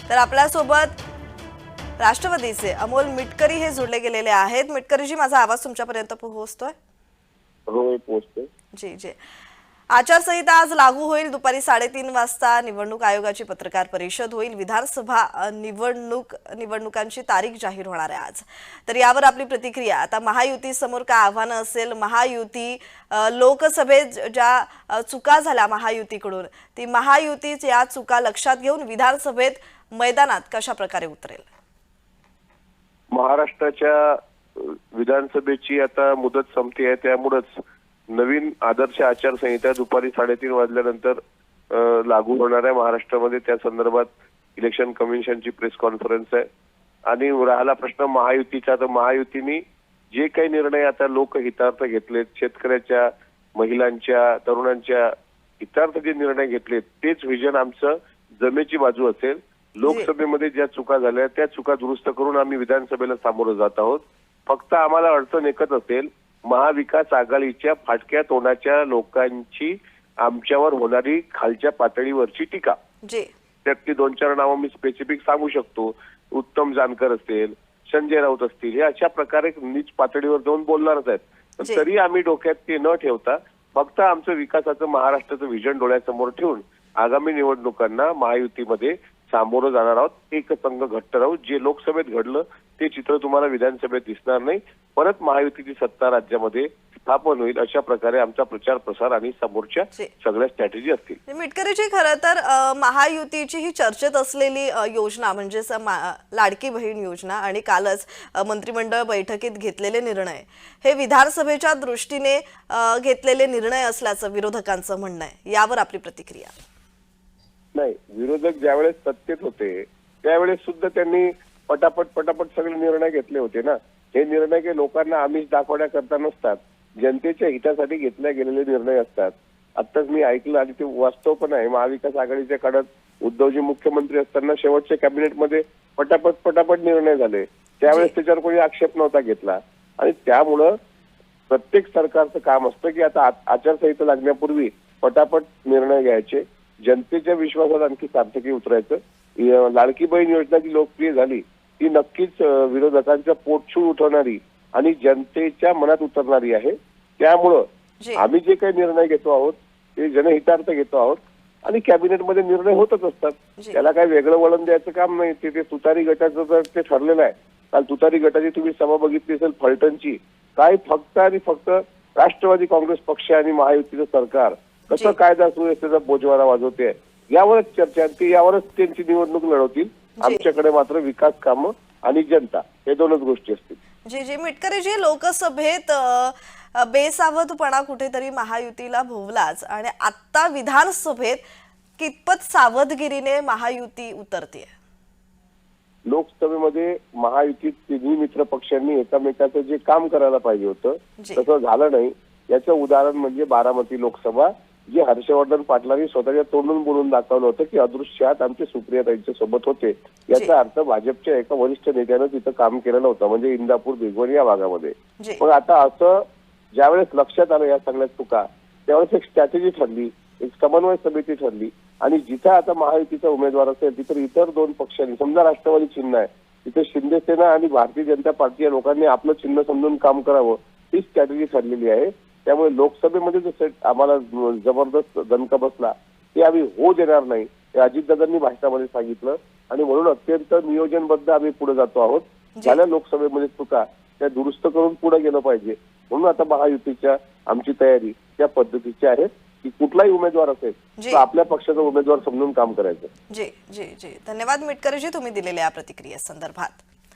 तर आपल्यासोबत राष्ट्रवादीचे अमोल मिटकरी हे जोडले गेलेले आहेत। मिटकरीजी, माझा आवाज तुमच्यापर्यंत पोहोचतोय? हो, पोहोचतोय। जी जी। आचारसंहिता आज लागू होईल। दुपारी 3:30 वाजता निवडणूक आयोगाची पत्रकार परिषद होईल। विधानसभा निवडणुकांची तारीख जाहीर होणार आहे आज। तर यावर आपली प्रतिक्रिया, आता महायुती समोर काय आव्हान असेल? महायुती लोकसभेत ज्या चुका झाल्या महायुतीकडून, ती महायुती या चुका लक्षात घेऊन विधानसभेत मैदानात कशा प्रकारे उतरेल? महाराष्ट्राच्या विधानसभेची आता मुदत संपते आहे, त्यामुळेच नवीन आदर्श आचारसंहिता दुपारी 3:30 वाजल्यानंतर लागू होणार आहे महाराष्ट्रामध्ये। त्या संदर्भात इलेक्शन कमिशनची प्रेस कॉन्फरन्स आहे। आणि राहिला प्रश्न महायुतीचा, तर महायुतीने जे काही निर्णय आता लोकहितार्थ घेतलेत, शेतकऱ्याच्या, महिलांच्या, तरुणांच्या हितार्थ जे निर्णय घेतलेत, तेच विजन आमचं जमेची बाजू असेल। लोकसभेमध्ये ज्या चुका झाल्या त्या चुका दुरुस्त करून आम्ही विधानसभेला सामोरं जात आहोत। फक्त आम्हाला अडचण एकच असेल, महाविकास आघाडीच्या फाटक्या तोंडाच्या लोकांची आमच्यावर होणारी खालच्या पातळीवरची टीका। त्यातली 2-4 नावं मी स्पेसिफिक सांगू शकतो। उत्तम जानकर असतील, संजय राऊत असतील, हे अशा प्रकारे नीच पातळीवर जाऊन बोलणारच आहेत। तरी आम्ही डोक्यात ते न ठेवता फक्त आमचं विकासाचं, महाराष्ट्राचं विजन डोळ्यासमोर ठेवून आगामी निवडणुकांना महायुतीमध्ये सामोरं जाणार आहोत। एक संघ घट्ट राहू। जे लोकसभेत घडलं ते चित्र तुम्हाला विधानसभेत दिसणार नाही। परत महायुतीची सत्ता राज्यामध्ये स्थापन होईल, अशा प्रकारे आमचा प्रचार प्रसार आणि समोरच्या सगळ्या स्ट्रॅटेजी असतील। मिटकरीजी, खरं तर महायुतीची ही चर्चेत असलेली योजना म्हणजे लाडकी बहीण योजना आणि कालच मंत्रिमंडळ बैठकीत घेतलेले निर्णय, हे विधानसभेच्या दृष्टीने घेतलेले निर्णय असल्याचं विरोधकांचं म्हणणं आहे। यावर आपली प्रतिक्रिया? नाही, विरोधक ज्यावेळेस सत्तेत होते त्यावेळेस सुद्धा त्यांनी पटापट सगळे निर्णय घेतले होते ना। हे निर्णय काही लोकांना आमिष दाखवण्याकरता नसतात, जनतेच्या हितासाठी घेतले गेलेले निर्णय असतात। आत्ताच मी ऐकलं आणि ते वास्तव पण आहे, महाविकास आघाडीच्या काळात उद्धवजी मुख्यमंत्री असताना शेवटच्या कॅबिनेटमध्ये पटापट निर्णय झाले, त्यावेळेस त्याच्यावर कोणी आक्षेप नव्हता घेतला। आणि त्यामुळं प्रत्येक सरकारचं काम असतं की आता आचारसंहिता लागण्यापूर्वी पटापट निर्णय घ्यायचे, जनतेच्या विश्वासात आणखी सार्थकी उतरायचं। लाडकी बहीण योजना जी लोकप्रिय झाली ती नक्कीच विरोधकांच्या पोटछू उठवणारी आणि जनतेच्या मनात उतरणारी आहे। त्यामुळं आम्ही जे काही निर्णय घेतो आहोत ते जनहितार्थ घेतो आहोत आणि कॅबिनेटमध्ये निर्णय होतच असतात। त्याला काही वेगळं वळण द्यायचं काम नाही। ते तुतारी गटाचं तर ते ठरलेलं आहे। काल तुतारी गटाची तुम्ही सभा बघितली असेल फलटणची, काय फक्त आणि फक्त राष्ट्रवादी काँग्रेस पक्ष आणि महायुतीचं सरकार कसं कायदा सुव्यवस्थेचा बोजवारा वाजवते यावरच चर्चा, ती यावरच त्यांची निवडणूक लढवतील। आमच्याकडे मात्र विकास कामं आणि जनता हे दोनच गोष्टी असतील। जी मिटकरीजी, लोकसभेत बेसावधपणा कुठेतरी महायुतीला भोवलाच आणि आता विधानसभेत कितपत सावधगिरीने महायुती उतरते? लोकसभेमध्ये महायुतीत तिन्ही मित्र पक्षांनी एकमेकाचं जे काम करायला पाहिजे होतं तसं झालं नाही। याचं उदाहरण म्हणजे बारामती लोकसभा, जे हर्षवर्धन पाटलांनी स्वतःच्या तोंडून बोलून दाखवलं होतं की अदृश्यात आमचे सुप्रियाताईंच्या सोबत होते। याचा अर्थ भाजपच्या एका वरिष्ठ नेत्यानं तिथं काम केलेलं होतं, म्हणजे इंदापूर भिगवण या भागामध्ये। पण आता असं ज्यावेळेस लक्षात आलं या सगळ्या चुका, त्यावेळेस एक स्ट्रॅटेजी ठरली, एक समन्वय समिती ठरली आणि जिथं आता महायुतीचा उमेदवार असेल तिथे इतर 2 पक्षांनी, समजा राष्ट्रवादी चिन्ह आहे तिथे शिंदे सेना आणि भारतीय जनता पार्टी या लोकांनी आपलं चिन्ह समजून काम करावं, ही स्ट्रॅटेजी ठरलेली आहे। त्यामुळे लोकसभेमध्ये जो आम्हाला जबरदस्त दणका बसला ते आम्ही होऊ देणार नाही, हे अजितदादांनी भाषणामध्ये सांगितलं आणि म्हणून अत्यंत नियोजनबद्ध आम्ही पुढे जातो आहोत। झाल्या लोकसभेमध्ये चुका त्या दुरुस्त करून पुढे गेलं पाहिजे, म्हणून आता महायुतीच्या आमची तयारी त्या पद्धतीची आहे की कुठलाही उमेदवार असेल तर आपल्या पक्षाचा उमेदवार समजून काम करायचं। जी, धन्यवाद मिटकरीजी, तुम्ही दिलेल्या प्रतिक्रिये संदर्भात।